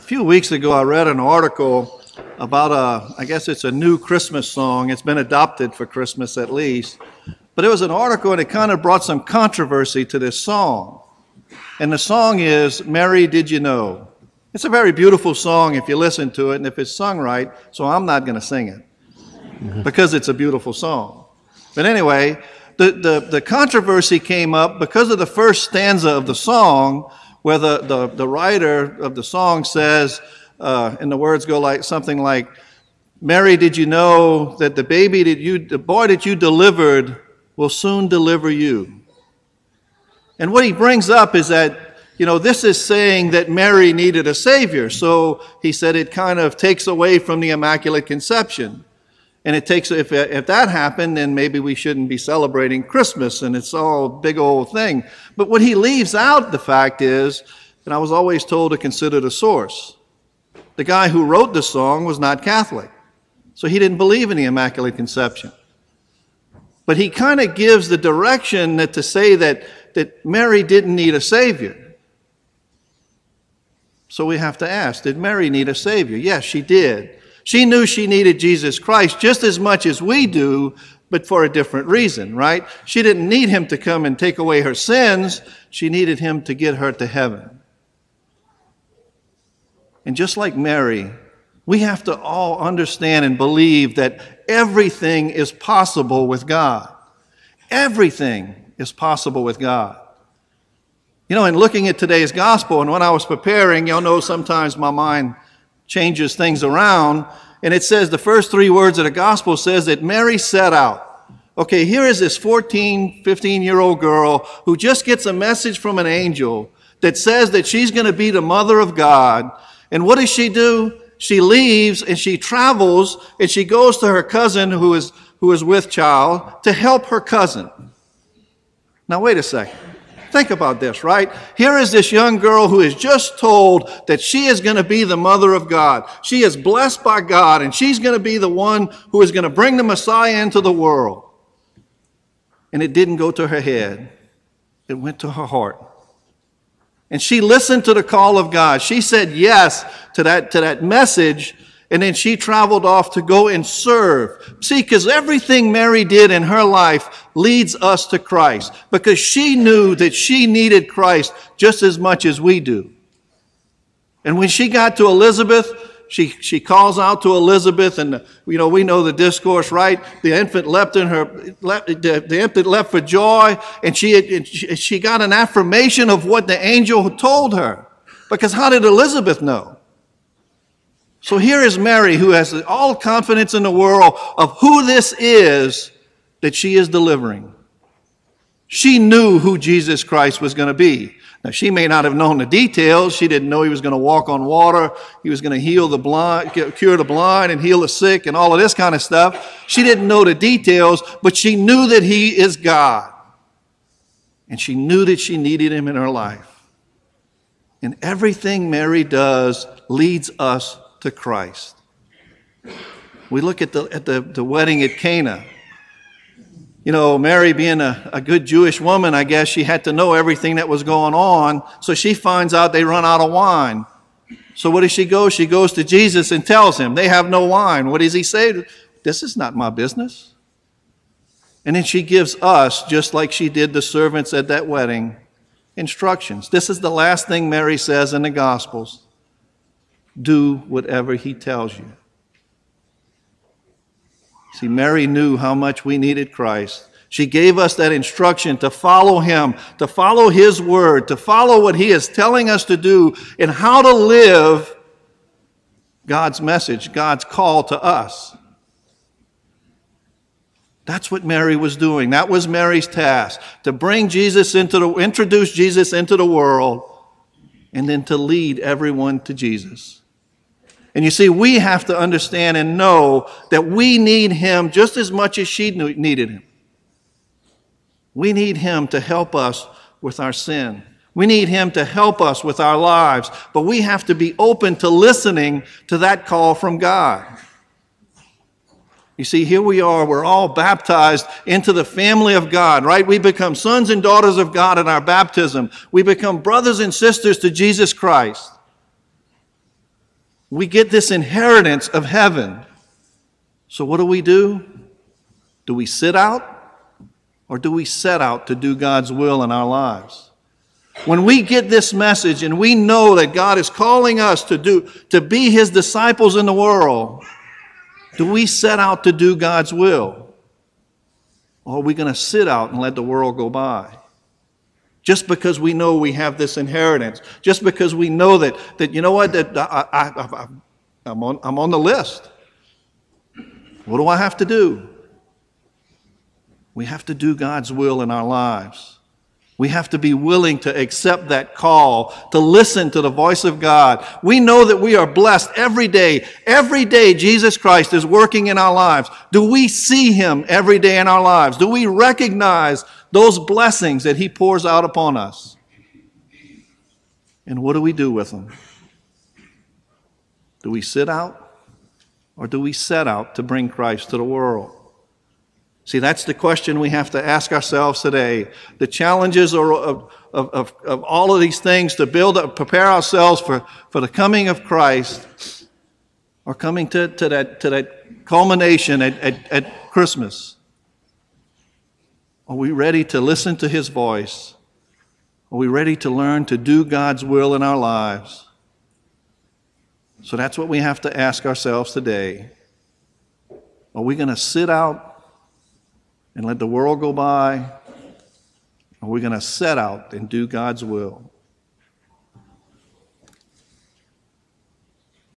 few weeks ago, I read an article about I guess it's a new Christmas song. It's been adopted for Christmas at least. But it was an article and it kind of brought some controversy to this song. And the song is, Mary, Did You Know? It's a very beautiful song if you listen to it and if it's sung right, so I'm not going to sing it because it's a beautiful song. But anyway, the controversy came up because of the first stanza of the song, where the writer of the song says, and the words go like something like, Mary, did you know that the boy that you delivered will soon deliver you? And what he brings up is that, this is saying that Mary needed a Savior. So he said it kind of takes away from the Immaculate Conception. And it takes, if that happened, then maybe we shouldn't be celebrating Christmas, and it's all a big old thing. But what he leaves out, the fact is, and I was always told to consider the source. The guy who wrote the song was not Catholic, so he didn't believe in the Immaculate Conception. But he kind of gives the direction to say that Mary didn't need a Savior. So we have to ask, did Mary need a Savior? Yes, she did. She knew she needed Jesus Christ just as much as we do, but for a different reason, right? She didn't need him to come and take away her sins. She needed him to get her to heaven. And just like Mary, we have to all understand and believe that everything is possible with God. Everything is possible with God. In looking at today's gospel, and when I was preparing, y'all know sometimes my mind changes things around, and it says the first three words of the gospel says that Mary set out. Okay, here is this 14, 15-year-old girl who just gets a message from an angel that says that she's going to be the mother of God. And what does she do? She leaves and she travels and she goes to her cousin who is with child to help her cousin. Now wait a second. Think about this, right? Here is this young girl who is just told that she is going to be the mother of God. She is blessed by God, and she's going to be the one who is going to bring the Messiah into the world. And it didn't go to her head. It went to her heart. And she listened to the call of God. She said yes to that message, and then she traveled off to go and serve. See, because everything Mary did in her life leads us to Christ, because she knew that she needed Christ just as much as we do. And when she got to Elizabeth, she calls out to Elizabeth, and we know the discourse, right? The infant the infant leapt for joy, and she got an affirmation of what the angel told her. Because how did Elizabeth know? So here is Mary, who has all confidence in the world of who this is that she is delivering. She knew who Jesus Christ was going to be. Now, she may not have known the details. She didn't know he was going to walk on water. He was going to heal the blind, cure the blind, and heal the sick, and all of this kind of stuff. She didn't know the details, but she knew that he is God. And she knew that she needed him in her life. And everything Mary does leads us to Christ. We look at the wedding at Cana. Mary being a good Jewish woman, I guess she had to know everything that was going on. So she finds out they run out of wine. So what does she go? She goes to Jesus and tells him they have no wine. What does he say? This is not my business. And then she gives us, just like she did the servants at that wedding, instructions. This is the last thing Mary says in the Gospels. Do whatever he tells you. See, Mary knew how much we needed Christ. She gave us that instruction to follow him, to follow his word, to follow what he is telling us to do, and how to live God's message, God's call to us. That's what Mary was doing. That was Mary's task, to bring introduce Jesus into the world, and then to lead everyone to Jesus. And you see, we have to understand and know that we need him just as much as she needed him. We need him to help us with our sin. We need him to help us with our lives. But we have to be open to listening to that call from God. You see, here we are. We're all baptized into the family of God, right? We become sons and daughters of God in our baptism. We become brothers and sisters to Jesus Christ. We get this inheritance of heaven. So what do? Do we sit out? Or do we set out to do God's will in our lives? When we get this message and we know that God is calling us to be His disciples in the world, do we set out to do God's will? Or are we going to sit out and let the world go by? Just because we know we have this inheritance, just because we know that you know what, that I'm on the list. What do I have to do? We have to do God's will in our lives. We have to be willing to accept that call, to listen to the voice of God. We know that we are blessed every day. Every day Jesus Christ is working in our lives. Do we see Him every day in our lives? Do we recognize those blessings that He pours out upon us? And what do we do with them? Do we sit out, or do we set out to bring Christ to the world? See, that's the question we have to ask ourselves today. The challenges of all of these things to prepare ourselves for the coming of Christ are coming to that culmination at Christmas. Are we ready to listen to His voice? Are we ready to learn to do God's will in our lives? So that's what we have to ask ourselves today. Are we going to sit out and let the world go by? Are we going to set out and do God's will?